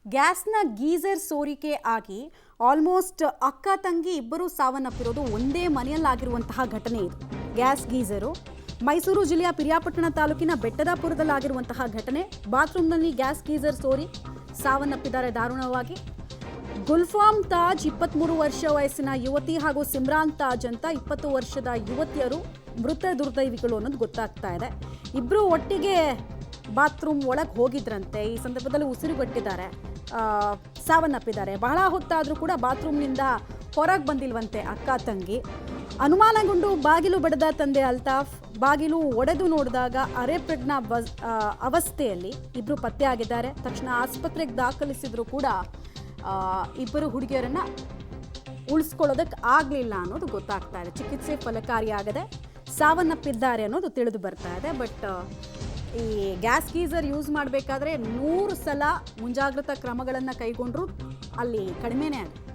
ಗ್ಯಾಸ್ನ geyser ಸೋರಿಕೆ ಆಗಿ almost ಅಕ್ಕ ತಂಗಿ ಇಬ್ಬರು ಸಾವನ್ನಪ್ಪಿರೋದು ಒಂದೇ ಮನೆಯಲ್ಲಾಗಿರುವಂತಹ ಘಟನೆ ಇದು. ಗ್ಯಾಸ್ ಗೀಸರು ಮೈಸೂರು ಜಿಲ್ಲೆಯ ಪಿರಿಯಾಪಟ್ಟಣ ತಾಲೂಕಿನ ಬೆಟ್ಟದಾಪುರದಲ್ಲಾಗಿರುವಂತಹ ಘಟನೆ. ಬಾತ್ರೂಮ್ನಲ್ಲಿ ಗ್ಯಾಸ್ ಗೀಸರ್ ಸೋರಿ ಸಾವನ್ನಪ್ಪಿದ್ದಾರೆ ದಾರುಣವಾಗಿ. ಗುಲ್ಫಾಮ್ ತಾಜ್ 23 ವರ್ಷ ವಯಸ್ಸಿನ ಯುವತಿ ಹಾಗೂ ಸಿಮ್ರಾನ್ ತಾಜ್ ಅಂತ 20 ವರ್ಷದ ಯುವತಿಯರು ಮೃತ ದುರ್ದೈವಿಗಳು ಅನ್ನೋದು ಗೊತ್ತಾಗ್ತಾ ಇದೆ. ಇಬ್ಬರು ಒಟ್ಟಿಗೆ ಬಾತ್ರೂಮ್ ಒಳಗೆ ಹೋಗಿದ್ರಂತೆ. ಈ ಸಂದರ್ಭದಲ್ಲಿ ಉಸಿರುಗಟ್ಟಿದ್ದಾರೆ, ಸಾವನ್ನಪ್ಪಿದ್ದಾರೆ. ಬಹಳ ಹೊತ್ತಾದರೂ ಕೂಡ ಬಾತ್ರೂಮ್ನಿಂದ ಹೊರಗೆ ಬಂದಿಲ್ವಂತೆ ಅಕ್ಕ ತಂಗಿ. ಅನುಮಾನಗೊಂಡು ಬಾಗಿಲು ಬಡಿದ ತಂದೆ ಅಲ್ತಾಫ್ ಬಾಗಿಲು ಒಡೆದು ನೋಡಿದಾಗ ಅರೆಪ್ರಜ್ಞಾ ಅವಸ್ಥೆಯಲ್ಲಿ ಇಬ್ಬರು ಪತ್ತೆಯಾಗಿದ್ದಾರೆ. ತಕ್ಷಣ ಆಸ್ಪತ್ರೆಗೆ ದಾಖಲಿಸಿದ್ರು ಕೂಡ ಇಬ್ಬರು ಹುಡುಗಿಯರನ್ನ ಉಳಿಸ್ಕೊಳ್ಳೋದಕ್ಕೆ ಆಗಲಿಲ್ಲ ಅನ್ನೋದು ಗೊತ್ತಾಗ್ತಾ ಇದೆ. ಚಿಕಿತ್ಸೆ ಫಲಕಾರಿಯಾಗದೆ ಸಾವನ್ನಪ್ಪಿದ್ದಾರೆ ಅನ್ನೋದು ತಿಳಿದು ಬರ್ತಾ ಇದೆ. ಬಟ್ ಈ ಗ್ಯಾಸ್ ಗೀಸರ್ ಯೂಸ್ ಮಾಡಬೇಕಾದ್ರೆ 100 ಸಲ ಮುಂಜಾಗ್ರತಾ ಕ್ರಮಗಳನ್ನು ಕೈಗೊಂಡ್ರು ಅಲ್ಲಿ ಕಡಿಮೆನೇ ಆಗಿದೆ.